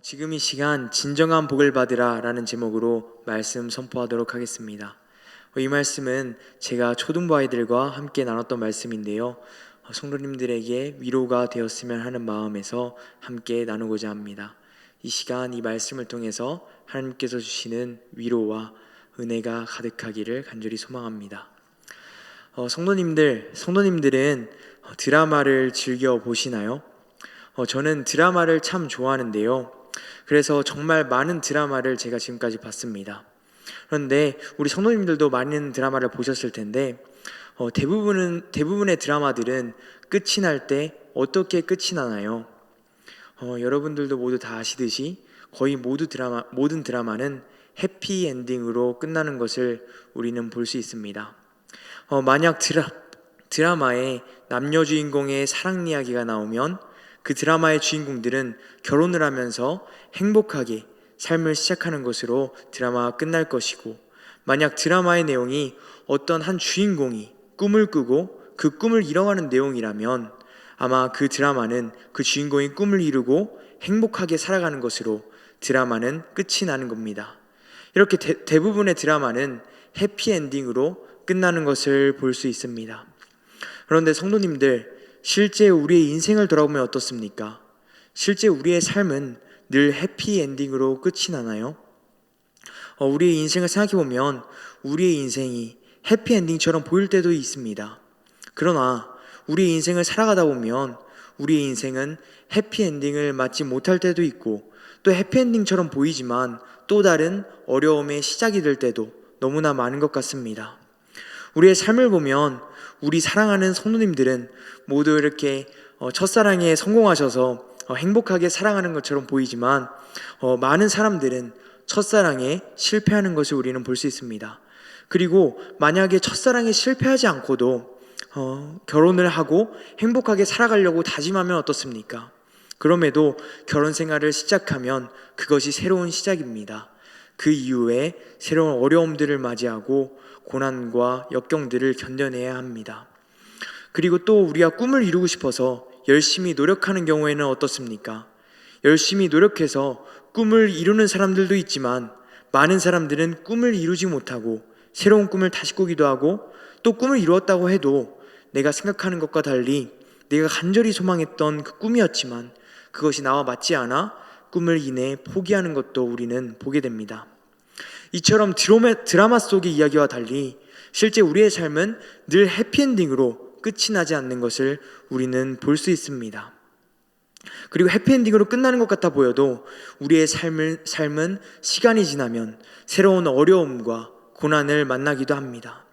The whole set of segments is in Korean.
지금 이 시간 진정한 복을 받으라 라는 제목으로 말씀 선포하도록 하겠습니다. 이 말씀은 제가 초등부 아이들과 함께 나눴던 말씀인데요, 성도님들에게 위로가 되었으면 하는 마음에서 함께 나누고자 합니다. 이 시간 이 말씀을 통해서 하나님께서 주시는 위로와 은혜가 가득하기를 간절히 소망합니다. 성도님들은 드라마를 즐겨 보시나요? 저는 드라마를 참 좋아하는데요, 그래서 정말 많은 드라마를 제가 지금까지 봤습니다. 그런데 우리 성도님들도 많은 드라마를 보셨을 텐데 대부분의 드라마들은 끝이 날 때 어떻게 끝이 나나요? 여러분들도 모두 다 아시듯이 거의 모든 드라마는 해피엔딩으로 끝나는 것을 우리는 볼 수 있습니다. 만약 드라마에 남녀 주인공의 사랑 이야기가 나오면 그 드라마의 주인공들은 결혼을 하면서 행복하게 삶을 시작하는 것으로 드라마가 끝날 것이고, 만약 드라마의 내용이 어떤 한 주인공이 꿈을 꾸고 그 꿈을 이뤄가는 내용이라면 아마 그 드라마는 그 주인공이 꿈을 이루고 행복하게 살아가는 것으로 드라마는 끝이 나는 겁니다. 이렇게 대부분의 드라마는 해피엔딩으로 끝나는 것을 볼 수 있습니다. 그런데 성도님들, 실제 우리의 인생을 돌아보면 어떻습니까? 실제 우리의 삶은 늘 해피엔딩으로 끝이 나나요? 우리의 인생을 생각해보면 우리의 인생이 해피엔딩처럼 보일 때도 있습니다. 그러나 우리의 인생을 살아가다 보면 우리의 인생은 해피엔딩을 맞지 못할 때도 있고, 또 해피엔딩처럼 보이지만 또 다른 어려움의 시작이 될 때도 너무나 많은 것 같습니다. 우리의 삶을 보면 우리 사랑하는 성도님들은 모두 이렇게 첫사랑에 성공하셔서 행복하게 사랑하는 것처럼 보이지만 많은 사람들은 첫사랑에 실패하는 것을 우리는 볼 수 있습니다. 그리고 만약에 첫사랑에 실패하지 않고도 결혼을 하고 행복하게 살아가려고 다짐하면 어떻습니까? 그럼에도 결혼 생활을 시작하면 그것이 새로운 시작입니다. 그 이후에 새로운 어려움들을 맞이하고 고난과 역경들을 견뎌내야 합니다. 그리고 또 우리가 꿈을 이루고 싶어서 열심히 노력하는 경우에는 어떻습니까? 열심히 노력해서 꿈을 이루는 사람들도 있지만 많은 사람들은 꿈을 이루지 못하고 새로운 꿈을 다시 꾸기도 하고, 또 꿈을 이루었다고 해도 내가 생각하는 것과 달리 내가 간절히 소망했던 그 꿈이었지만 그것이 나와 맞지 않아 꿈을 인해 포기하는 것도 우리는 보게 됩니다. 이처럼 드라마 속의 이야기와 달리 실제 우리의 삶은 늘 해피엔딩으로 끝이 나지 않는 것을 우리는 볼 수 있습니다. 그리고 해피엔딩으로 끝나는 것 같아 보여도 우리의 삶은 시간이 지나면 새로운 어려움과 고난을 만나기도 합니다.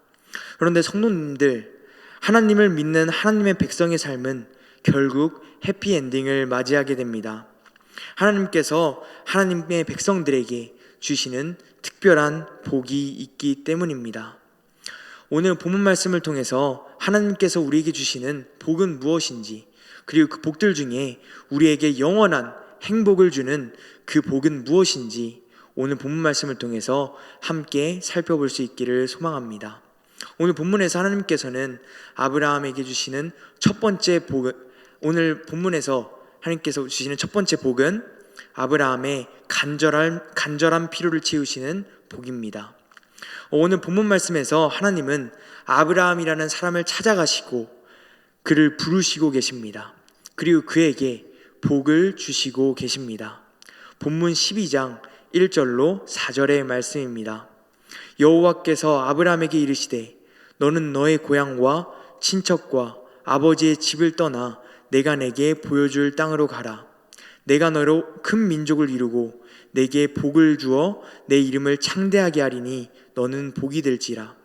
그런데 성도님들, 하나님을 믿는 하나님의 백성의 삶은 결국 해피엔딩을 맞이하게 됩니다. 하나님께서 하나님의 백성들에게 주시는 특별한 복이 있기 때문입니다. 오늘 본문 말씀을 통해서 하나님께서 우리에게 주시는 복은 무엇인지, 그리고 그 복들 중에 우리에게 영원한 행복을 주는 그 복은 무엇인지 오늘 본문 말씀을 통해서 함께 살펴볼 수 있기를 소망합니다. 오늘 본문에서 하나님께서는 아브라함에게 주시는 첫 번째 복은, 오늘 본문에서 하나님께서 주시는 첫 번째 복은 아브라함의 간절한 필요를 채우시는 복입니다. 오늘 본문 말씀에서 하나님은 아브라함이라는 사람을 찾아가시고 그를 부르시고 계십니다. 그리고 그에게 복을 주시고 계십니다. 본문 12장 1절로 4절의 말씀입니다. 여호와께서 아브라함에게 이르시되 너는 너의 고향과 친척과 아버지의 집을 떠나 내가 내게 보여줄 땅으로 가라. 내가 너로 큰 민족을 이루고 내게 복을 주어 내 이름을 창대하게 하리니 너는 복이 될지라.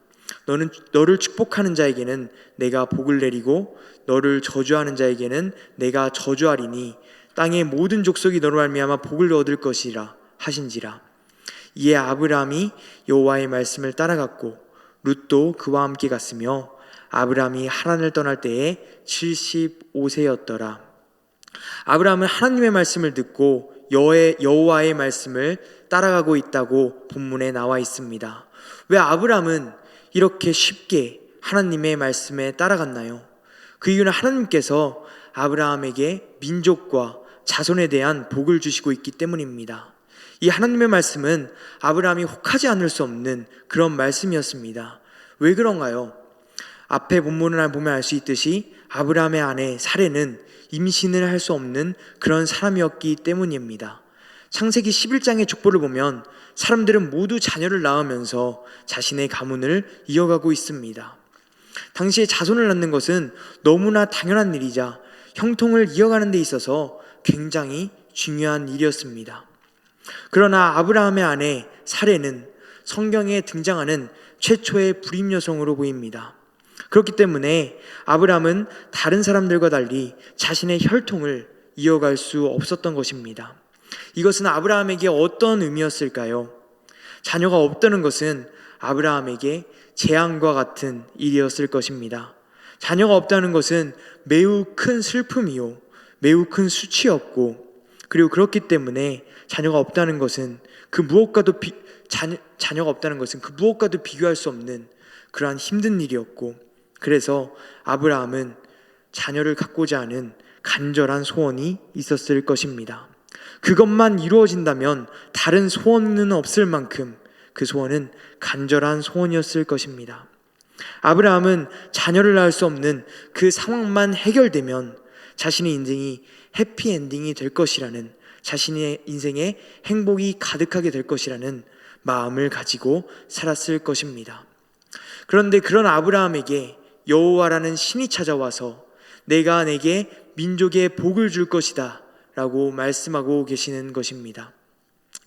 너를 축복하는 자에게는 내가 복을 내리고 너를 저주하는 자에게는 내가 저주하리니 땅의 모든 족속이 너로 말미암아 복을 얻을 것이라 하신지라. 이에 아브라함이 여호와의 말씀을 따라갔고 룻도 그와 함께 갔으며 아브라함이 하란을 떠날 때에 75세였더라. 아브라함은 하나님의 말씀을 듣고 여호와의 말씀을 따라가고 있다고 본문에 나와 있습니다. 왜 아브라함은 이렇게 쉽게 하나님의 말씀에 따라갔나요? 그 이유는 하나님께서 아브라함에게 민족과 자손에 대한 복을 주시고 있기 때문입니다. 이 하나님의 말씀은 아브라함이 혹하지 않을 수 없는 그런 말씀이었습니다. 왜 그런가요? 앞에 본문을 보면 알 수 있듯이 아브라함의 아내 사레는 임신을 할 수 없는 그런 사람이었기 때문입니다. 창세기 11장의 족보를 보면 사람들은 모두 자녀를 낳으면서 자신의 가문을 이어가고 있습니다. 당시에 자손을 낳는 것은 너무나 당연한 일이자 형통을 이어가는 데 있어서 굉장히 중요한 일이었습니다. 그러나 아브라함의 아내 사레는 성경에 등장하는 최초의 불임 여성으로 보입니다. 그렇기 때문에 아브라함은 다른 사람들과 달리 자신의 혈통을 이어갈 수 없었던 것입니다. 이것은 아브라함에게 어떤 의미였을까요? 자녀가 없다는 것은 아브라함에게 재앙과 같은 일이었을 것입니다. 자녀가 없다는 것은 매우 큰 슬픔이요, 매우 큰 수치였고, 그리고 그렇기 때문에 자녀가 없다는 것은 그 무엇과도 비교할 수 없는 그러한 힘든 일이었고, 그래서 아브라함은 자녀를 갖고자 하는 간절한 소원이 있었을 것입니다. 그것만 이루어진다면 다른 소원은 없을 만큼 그 소원은 간절한 소원이었을 것입니다. 아브라함은 자녀를 낳을 수 없는 그 상황만 해결되면 자신의 인생이 해피엔딩이 될 것이라는, 자신의 인생에 행복이 가득하게 될 것이라는 마음을 가지고 살았을 것입니다. 그런데 그런 아브라함에게 여호와라는 신이 찾아와서 내가 내게 민족의 복을 줄 것이다 라고 말씀하고 계시는 것입니다.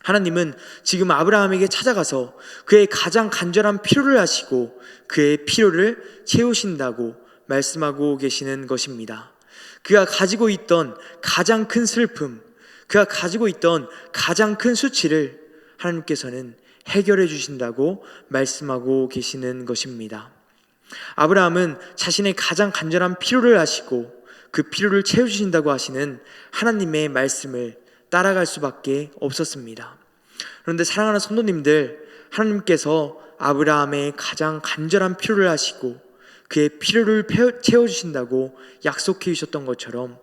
하나님은 지금 아브라함에게 찾아가서 그의 가장 간절한 필요를 아시고 그의 필요를 채우신다고 말씀하고 계시는 것입니다. 그가 가지고 있던 가장 큰 슬픔, 그가 가지고 있던 가장 큰 수치를 하나님께서는 해결해 주신다고 말씀하고 계시는 것입니다. 아브라함은 자신의 가장 간절한 필요를 아시고 그 필요를 채워주신다고 하시는 하나님의 말씀을 따라갈 수밖에 없었습니다. 그런데 사랑하는 성도님들, 하나님께서 아브라함의 가장 간절한 필요를 아시고 그의 필요를 채워주신다고 약속해 주셨던 것처럼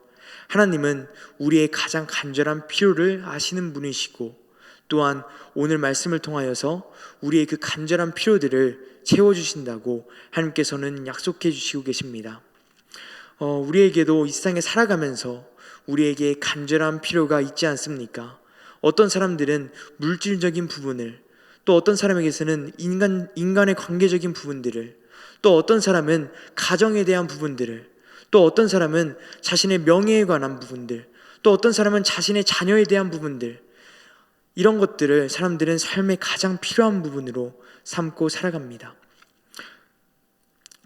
하나님은 우리의 가장 간절한 필요를 아시는 분이시고, 또한 오늘 말씀을 통하여서 우리의 그 간절한 필요들을 채워주신다고 하나님께서는 약속해 주시고 계십니다. 우리에게도 이 세상에 살아가면서 우리에게 간절한 필요가 있지 않습니까? 어떤 사람들은 물질적인 부분을, 또 어떤 사람에게서는 인간의 관계적인 부분들을, 또 어떤 사람은 가정에 대한 부분들을, 또 어떤 사람은 자신의 명예에 관한 부분들, 또 어떤 사람은 자신의 자녀에 대한 부분들, 이런 것들을 사람들은 삶의 가장 필요한 부분으로 삼고 살아갑니다.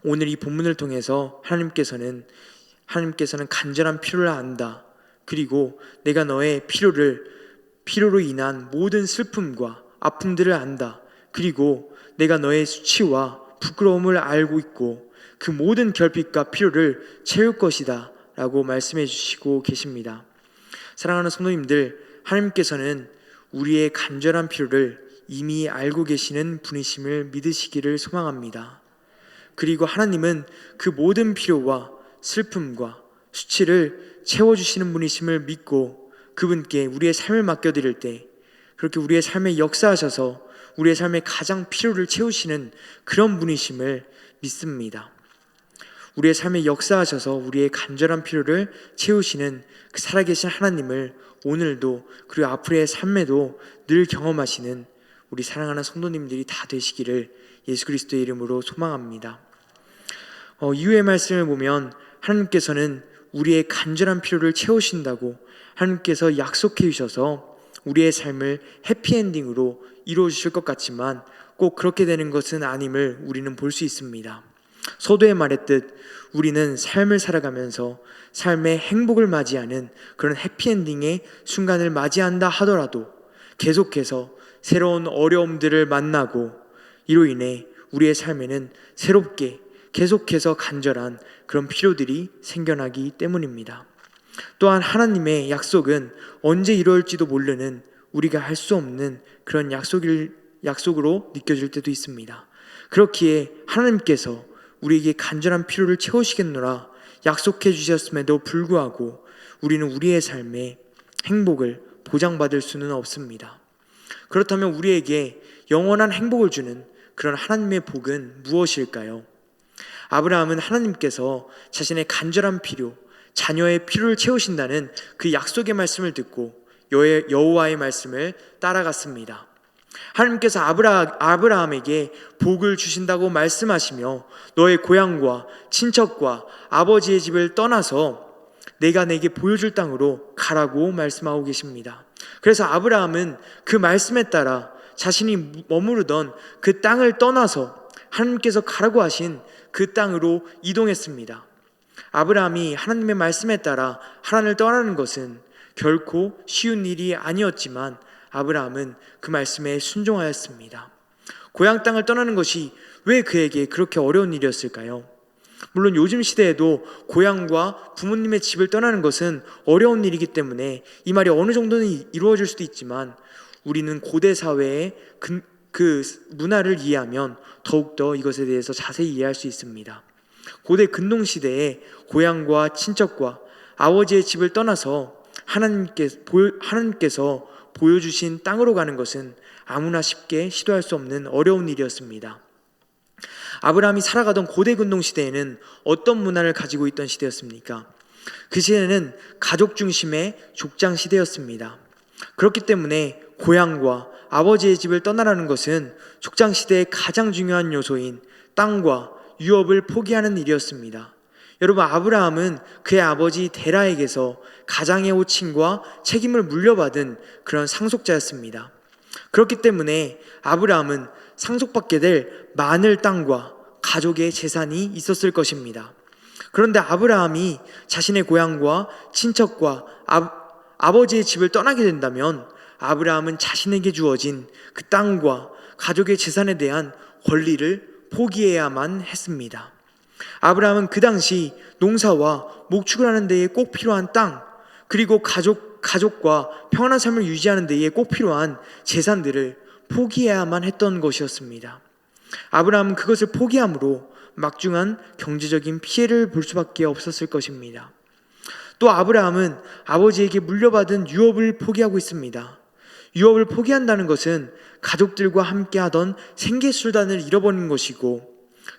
오늘 이 본문을 통해서 하나님께서는 간절한 필요를 안다. 그리고 내가 너의 필요로 인한 모든 슬픔과 아픔들을 안다. 그리고 내가 너의 수치와 부끄러움을 알고 있고 그 모든 결핍과 필요를 채울 것이다 라고 말씀해 주시고 계십니다. 사랑하는 성도님들, 하나님께서는 우리의 간절한 필요를 이미 알고 계시는 분이심을 믿으시기를 소망합니다. 그리고 하나님은 그 모든 필요와 슬픔과 수치를 채워주시는 분이심을 믿고 그분께 우리의 삶을 맡겨드릴 때 그렇게 우리의 삶에 역사하셔서 우리의 삶의 가장 필요를 채우시는 그런 분이심을 믿습니다. 우리의 삶에 역사하셔서 우리의 간절한 필요를 채우시는 그 살아계신 하나님을 오늘도 그리고 앞으로의 삶에도 늘 경험하시는 우리 사랑하는 성도님들이 다 되시기를 예수 그리스도의 이름으로 소망합니다. 이후의 말씀을 보면 하나님께서는 우리의 간절한 필요를 채우신다고 하나님께서 약속해 주셔서 우리의 삶을 해피엔딩으로 이루어 주실 것 같지만 꼭 그렇게 되는 것은 아님을 우리는 볼 수 있습니다. 서두에 말했듯 우리는 삶을 살아가면서 삶의 행복을 맞이하는 그런 해피엔딩의 순간을 맞이한다 하더라도 계속해서 새로운 어려움들을 만나고 이로 인해 우리의 삶에는 새롭게 계속해서 간절한 그런 필요들이 생겨나기 때문입니다. 또한 하나님의 약속은 언제 이루어질지도 모르는 우리가 할 수 없는 그런 약속으로 느껴질 때도 있습니다. 그렇기에 하나님께서 우리에게 간절한 필요를 채우시겠노라 약속해 주셨음에도 불구하고 우리는 우리의 삶에 행복을 보장받을 수는 없습니다. 그렇다면 우리에게 영원한 행복을 주는 그런 하나님의 복은 무엇일까요? 아브라함은 하나님께서 자신의 간절한 필요, 자녀의 필요를 채우신다는 그 약속의 말씀을 듣고 여호와의 말씀을 따라갔습니다. 하나님께서 아브라함에게 복을 주신다고 말씀하시며 너의 고향과 친척과 아버지의 집을 떠나서 내가 내게 보여줄 땅으로 가라고 말씀하고 계십니다. 그래서 아브라함은 그 말씀에 따라 자신이 머무르던 그 땅을 떠나서 하나님께서 가라고 하신 그 땅으로 이동했습니다. 아브라함이 하나님의 말씀에 따라 하란을 떠나는 것은 결코 쉬운 일이 아니었지만 아브라함은 그 말씀에 순종하였습니다. 고향 땅을 떠나는 것이 왜 그에게 그렇게 어려운 일이었을까요? 물론 요즘 시대에도 고향과 부모님의 집을 떠나는 것은 어려운 일이기 때문에 이 말이 어느 정도는 이루어질 수도 있지만 우리는 고대 사회의 그 문화를 이해하면 더욱더 이것에 대해서 자세히 이해할 수 있습니다. 고대 근동시대에 고향과 친척과 아버지의 집을 떠나서 하나님께서 보여주신 땅으로 가는 것은 아무나 쉽게 시도할 수 없는 어려운 일이었습니다. 아브라함이 살아가던 고대 근동시대에는 어떤 문화를 가지고 있던 시대였습니까? 그 시대는 가족 중심의 족장 시대였습니다. 그렇기 때문에 고향과 아버지의 집을 떠나라는 것은 족장 시대의 가장 중요한 요소인 땅과 유업을 포기하는 일이었습니다. 여러분, 아브라함은 그의 아버지 데라에게서 가장의 호칭과 책임을 물려받은 그런 상속자였습니다. 그렇기 때문에 아브라함은 상속받게 될 많은 땅과 가족의 재산이 있었을 것입니다. 그런데 아브라함이 자신의 고향과 친척과 아버지의 집을 떠나게 된다면 아브라함은 자신에게 주어진 그 땅과 가족의 재산에 대한 권리를 포기해야만 했습니다. 아브라함은 그 당시 농사와 목축을 하는 데에 꼭 필요한 땅, 그리고 가족과 평안한 삶을 유지하는 데에 꼭 필요한 재산들을 포기해야만 했던 것이었습니다. 아브라함은 그것을 포기함으로 막중한 경제적인 피해를 볼 수밖에 없었을 것입니다. 또 아브라함은 아버지에게 물려받은 유업을 포기하고 있습니다. 유업을 포기한다는 것은 가족들과 함께 하던 생계수단을 잃어버리는 것이고,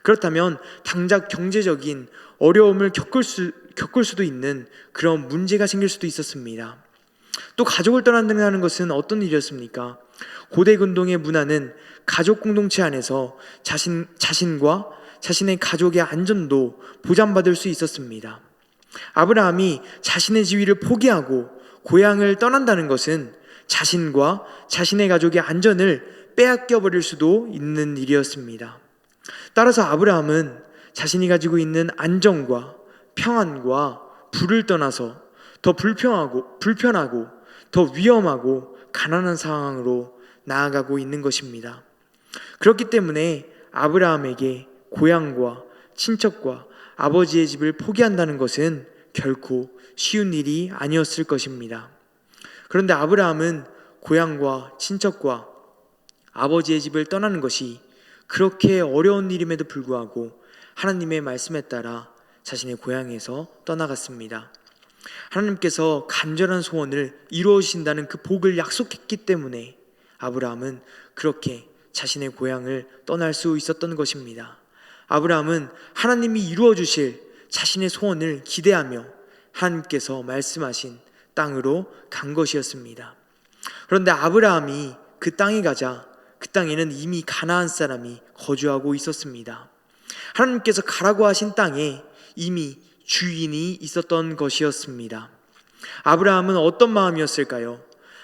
그렇다면 당장 경제적인 어려움을 겪을 수도 있는 그런 문제가 생길 수도 있었습니다. 또 가족을 떠난다는 것은 어떤 일이었습니까? 고대 근동의 문화는 가족 공동체 안에서 자신과 자신의 가족의 안전도 보장받을 수 있었습니다. 아브라함이 자신의 지위를 포기하고 고향을 떠난다는 것은 자신과 자신의 가족의 안전을 빼앗겨 버릴 수도 있는 일이었습니다. 따라서 아브라함은 자신이 가지고 있는 안정과 평안과 부를 떠나서 더 불편하고 더 위험하고 가난한 상황으로 나아가고 있는 것입니다. 그렇기 때문에 아브라함에게 고향과 친척과 아버지의 집을 포기한다는 것은 결코 쉬운 일이 아니었을 것입니다. 그런데 아브라함은 고향과 친척과 아버지의 집을 떠나는 것이 그렇게 어려운 일임에도 불구하고 하나님의 말씀에 따라 자신의 고향에서 떠나갔습니다. 하나님께서 간절한 소원을 이루어 주신다는 그 복을 약속했기 때문에 아브라함은 그렇게 자신의 고향을 떠날 수 있었던 것입니다. 아브라함은 하나님이 이루어 주실 자신의 소원을 기대하며 하나님께서 말씀하신 땅으로 간 것이었습니다. 그런데 아브라함이 그 땅에 가자 그 땅에는 이미 가나안 사람이 거주하고 있었습니다. 하나님께서 가라고 하신 땅에 이미 주인이 있었던 것이었습니다. 아브라함은 어떤 마음이었을까요?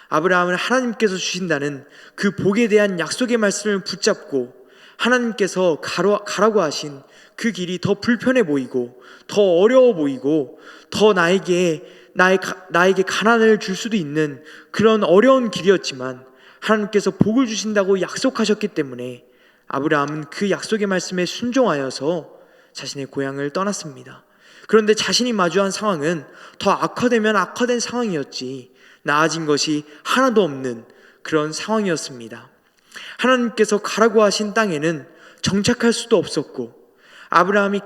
아브라함은 하나님께서 주신다는 그 복에 대한 약속의 말씀을 붙잡고 하나님께서 가라고 하신 그 길이 더 불편해 보이고 더 어려워 보이고 더 나에게 가난을 줄 수도 있는 그런 어려운 길이었지만 하나님께서 복을 주신다고 약속하셨기 때문에 아브라함은 그 약속의 말씀에 순종하여서 자신의 고향을 떠났습니다. 그런데 자신이 마주한 상황은 더 악화되면 악화된 상황이었지 나아진 것이 하나도 없는 그런 상황이었습니다. 하나님께서 가라고 하신 땅에는 정착할 수도 없었고 아브라함의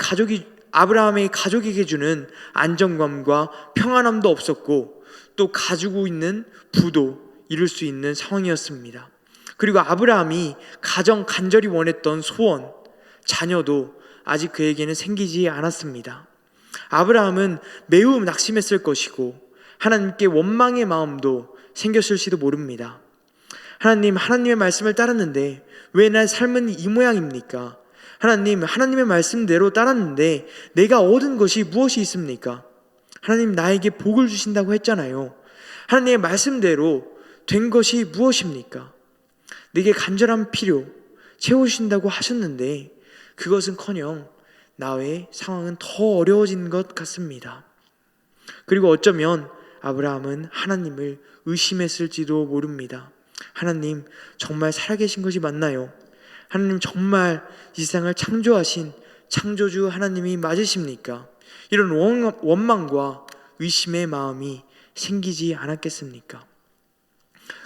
가족에게 주는 안정감과 평안함도 없었고 또 가지고 있는 부도 이룰 수 있는 상황이었습니다. 그리고 아브라함이 가장 간절히 원했던 소원, 자녀도 아직 그에게는 생기지 않았습니다. 아브라함은 매우 낙심했을 것이고 하나님께 원망의 마음도 생겼을지도 모릅니다. 하나님의 말씀을 따랐는데 왜 내 삶은 이 모양입니까? 하나님의 말씀대로 따랐는데 내가 얻은 것이 무엇이 있습니까? 하나님, 나에게 복을 주신다고 했잖아요. 하나님의 말씀대로 된 것이 무엇입니까? 내게 간절한 필요 채우신다고 하셨는데 그것은커녕 나의 상황은 더 어려워진 것 같습니다. 그리고 어쩌면 아브라함은 하나님을 의심했을지도 모릅니다. 하나님, 정말 살아계신 것이 맞나요? 하나님, 정말 이 세상을 창조하신 창조주 하나님이 맞으십니까? 이런 원망과 의심의 마음이 생기지 않았겠습니까?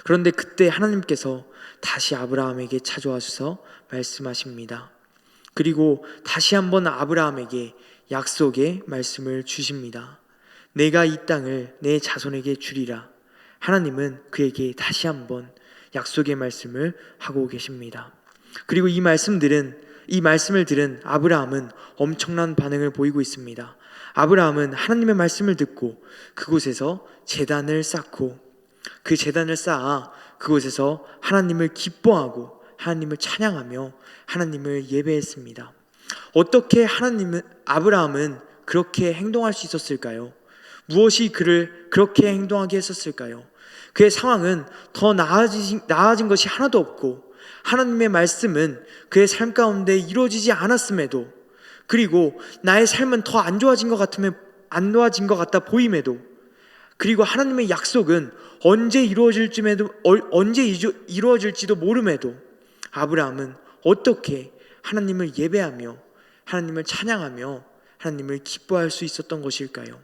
그런데 그때 하나님께서 다시 아브라함에게 찾아와서 말씀하십니다. 그리고 다시 한번 아브라함에게 약속의 말씀을 주십니다. 내가 이 땅을 내 자손에게 주리라. 하나님은 그에게 다시 한번 약속의 말씀을 하고 계십니다. 그리고 이 말씀을 들은 아브라함은 엄청난 반응을 보이고 있습니다. 아브라함은 하나님의 말씀을 듣고 그곳에서 제단을 쌓고 그 제단을 쌓아 그곳에서 하나님을 기뻐하고 하나님을 찬양하며 하나님을 예배했습니다. 어떻게 아브라함은 그렇게 행동할 수 있었을까요? 무엇이 그를 그렇게 행동하게 했었을까요? 그의 상황은 더 나아진 것이 하나도 없고 하나님의 말씀은 그의 삶 가운데 이루어지지 않았음에도, 그리고 나의 삶은 더 안 좋아진 것 같아 보임에도, 그리고 하나님의 약속은 언제 이루어질지도 모름에도 아브라함은 어떻게 하나님을 예배하며 하나님을 찬양하며 하나님을 기뻐할 수 있었던 것일까요?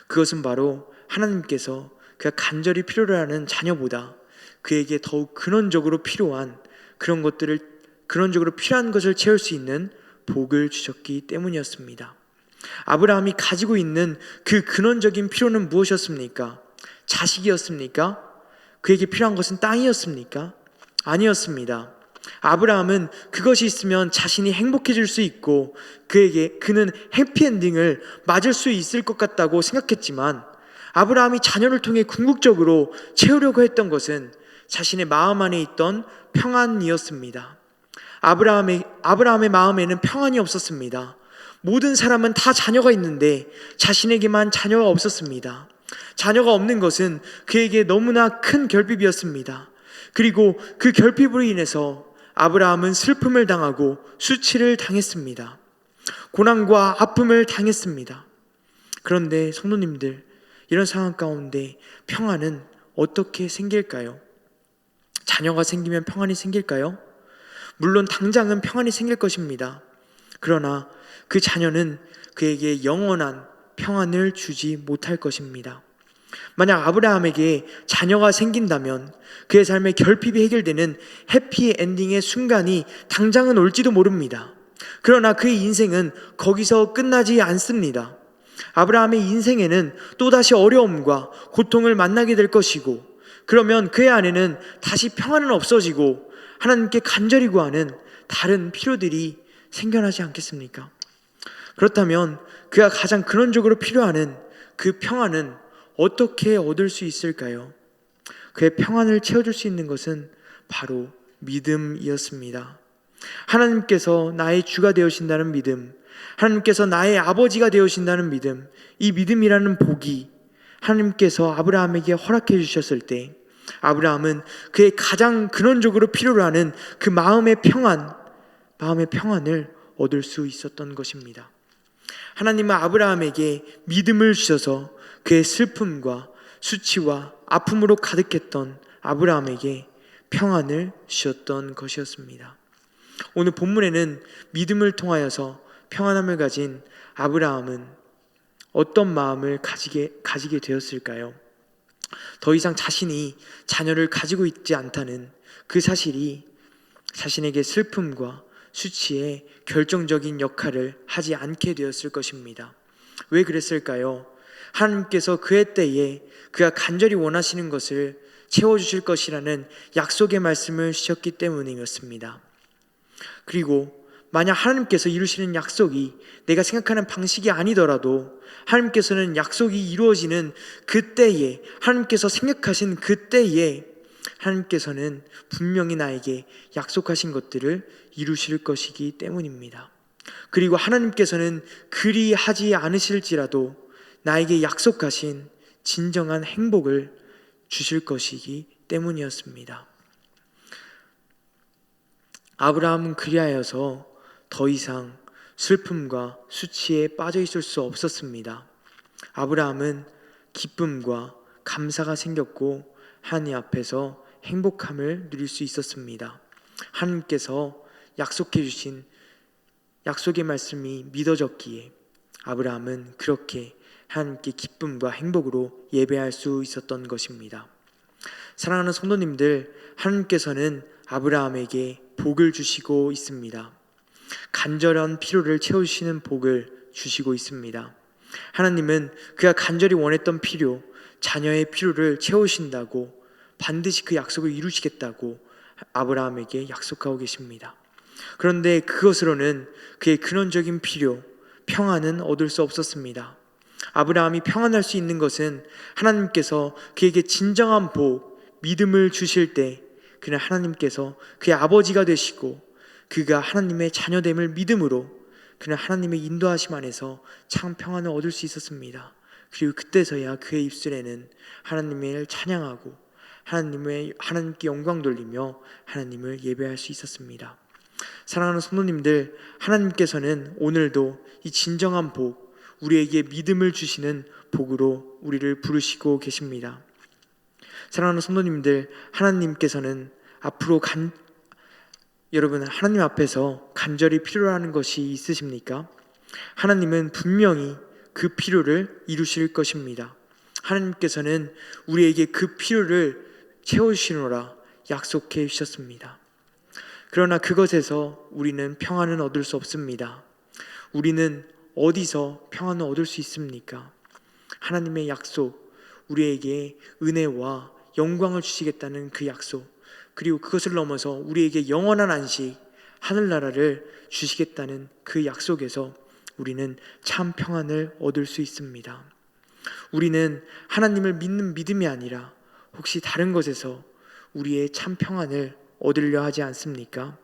그것은 바로 하나님께서 그가 간절히 필요로 하는 자녀보다 그에게 더욱 근원적으로 필요한 것을 채울 수 있는 복을 주셨기 때문이었습니다. 아브라함이 가지고 있는 그 근원적인 필요는 무엇이었습니까? 자식이었습니까? 그에게 필요한 것은 땅이었습니까? 아니었습니다. 아브라함은 그것이 있으면 자신이 행복해질 수 있고 그는 해피엔딩을 맞을 수 있을 것 같다고 생각했지만, 아브라함이 자녀를 통해 궁극적으로 채우려고 했던 것은 자신의 마음 안에 있던 평안이었습니다. 아브라함의 마음에는 평안이 없었습니다. 모든 사람은 다 자녀가 있는데 자신에게만 자녀가 없었습니다. 자녀가 없는 것은 그에게 너무나 큰 결핍이었습니다. 그리고 그 결핍으로 인해서 아브라함은 슬픔을 당하고 수치를 당했습니다. 고난과 아픔을 당했습니다. 그런데 성도님들, 이런 상황 가운데 평안은 어떻게 생길까요? 자녀가 생기면 평안이 생길까요? 물론 당장은 평안이 생길 것입니다. 그러나 그 자녀는 그에게 영원한 평안을 주지 못할 것입니다. 만약 아브라함에게 자녀가 생긴다면 그의 삶의 결핍이 해결되는 해피엔딩의 순간이 당장은 올지도 모릅니다. 그러나 그의 인생은 거기서 끝나지 않습니다. 아브라함의 인생에는 또다시 어려움과 고통을 만나게 될 것이고, 그러면 그의 안에는 다시 평안은 없어지고 하나님께 간절히 구하는 다른 필요들이 생겨나지 않겠습니까? 그렇다면 그가 가장 근원적으로 필요하는 그 평안은 어떻게 얻을 수 있을까요? 그의 평안을 채워줄 수 있는 것은 바로 믿음이었습니다. 하나님께서 나의 주가 되어신다는 믿음, 하나님께서 나의 아버지가 되어신다는 믿음, 이 믿음이라는 복이 하나님께서 아브라함에게 허락해 주셨을 때 아브라함은 그의 가장 근원적으로 필요로 하는 그 마음의 평안을 얻을 수 있었던 것입니다. 하나님은 아브라함에게 믿음을 주셔서 그의 슬픔과 수치와 아픔으로 가득했던 아브라함에게 평안을 주셨던 것이었습니다. 오늘 본문에는 믿음을 통하여서 평안함을 가진 아브라함은 어떤 마음을 가지게 되었을까요? 더 이상 자신이 자녀를 가지고 있지 않다는 그 사실이 자신에게 슬픔과 수치의 결정적인 역할을 하지 않게 되었을 것입니다. 왜 그랬을까요? 하나님께서 그의 때에 그가 간절히 원하시는 것을 채워주실 것이라는 약속의 말씀을 주셨기 때문이었습니다. 그리고 만약 하나님께서 이루시는 약속이 내가 생각하는 방식이 아니더라도 하나님께서는 약속이 이루어지는 그때에, 하나님께서 생각하신 그때에 하나님께서는 분명히 나에게 약속하신 것들을 이루실 것이기 때문입니다. 그리고 하나님께서는 그리 하지 않으실지라도 나에게 약속하신 진정한 행복을 주실 것이기 때문이었습니다. 아브라함은 그리하여서 더 이상 슬픔과 수치에 빠져 있을 수 없었습니다. 아브라함은 기쁨과 감사가 생겼고 하나님 앞에서 행복함을 누릴 수 있었습니다. 하나님께서 약속해 주신 약속의 말씀이 믿어졌기에 아브라함은 그렇게 하나님께 기쁨과 행복으로 예배할 수 있었던 것입니다. 사랑하는 성도님들, 하나님께서는 아브라함에게 복을 주시고 있습니다. 간절한 필요를 채우시는 복을 주시고 있습니다. 하나님은 그가 간절히 원했던 필요, 자녀의 필요를 채우신다고, 반드시 그 약속을 이루시겠다고 아브라함에게 약속하고 계십니다. 그런데 그것으로는 그의 근원적인 필요, 평안은 얻을 수 없었습니다. 아브라함이 평안할 수 있는 것은 하나님께서 그에게 진정한 복, 믿음을 주실 때 그는 하나님께서 그의 아버지가 되시고 그가 하나님의 자녀됨을 믿음으로 그는 하나님의 인도하심 안에서 참 평안을 얻을 수 있었습니다. 그리고 그때서야 그의 입술에는 하나님을 찬양하고 하나님께 영광 돌리며 하나님을 예배할 수 있었습니다. 사랑하는 성도님들, 하나님께서는 오늘도 이 진정한 복, 우리에게 믿음을 주시는 복으로 우리를 부르시고 계십니다. 사랑하는 성도님들, 하나님께서는 앞으로 여러분 하나님 앞에서 간절히 필요로 하는 것이 있으십니까? 하나님은 분명히 그 필요를 이루실 것입니다. 하나님께서는 우리에게 그 필요를 채워주시노라 약속해 주셨습니다. 그러나 그것에서 우리는 평안은 얻을 수 없습니다. 우리는 어디서 평안을 얻을 수 있습니까? 하나님의 약속, 우리에게 은혜와 영광을 주시겠다는 그 약속, 그리고 그것을 넘어서 우리에게 영원한 안식, 하늘나라를 주시겠다는 그 약속에서 우리는 참 평안을 얻을 수 있습니다. 우리는 하나님을 믿는 믿음이 아니라 혹시 다른 것에서 우리의 참 평안을 얻으려 하지 않습니까?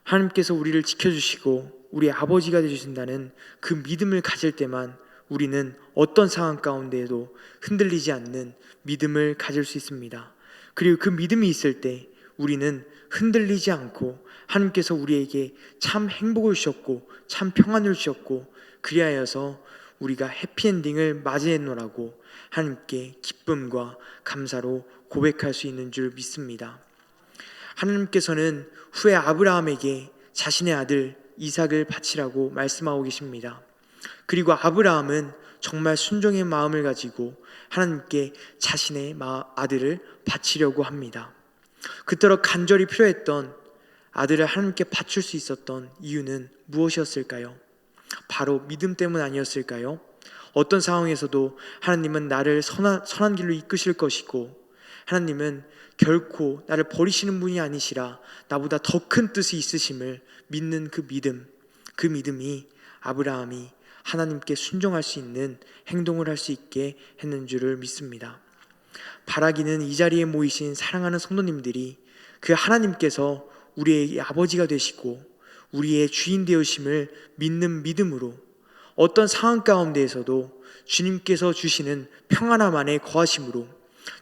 하나님께서 우리를 지켜주시고 우리의 아버지가 되주신다는 그 믿음을 가질 때만 우리는 어떤 상황 가운데에도 흔들리지 않는 믿음을 가질 수 있습니다. 그리고 그 믿음이 있을 때 우리는 흔들리지 않고 하나님께서 우리에게 참 행복을 주셨고 참 평안을 주셨고 그리하여서 우리가 해피엔딩을 맞이했노라고 하나님께 기쁨과 감사로 고백할 수 있는 줄 믿습니다. 하나님께서는 후에 아브라함에게 자신의 아들 이삭을 바치라고 말씀하고 계십니다. 그리고 아브라함은 정말 순종의 마음을 가지고 하나님께 자신의 아들을 바치려고 합니다. 그토록 간절히 필요했던 아들을 하나님께 바칠 수 있었던 이유는 무엇이었을까요? 바로 믿음 때문 아니었을까요? 어떤 상황에서도 하나님은 나를 선한 길로 이끄실 것이고 하나님은 결코 나를 버리시는 분이 아니시라 나보다 더 큰 뜻이 있으심을 믿는 그 믿음이 아브라함이 하나님께 순종할 수 있는 행동을 할 수 있게 했는 줄을 믿습니다. 바라기는 이 자리에 모이신 사랑하는 성도님들이 그 하나님께서 우리의 아버지가 되시고 우리의 주인 되으심을 믿는 믿음으로 어떤 상황 가운데에서도 주님께서 주시는 평안함 안에 거하심으로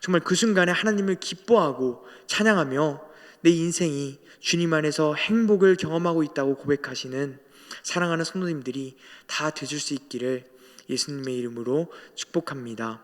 정말 그 순간에 하나님을 기뻐하고 찬양하며 내 인생이 주님 안에서 행복을 경험하고 있다고 고백하시는 사랑하는 성도님들이 다 되실 수 있기를 예수님의 이름으로 축복합니다.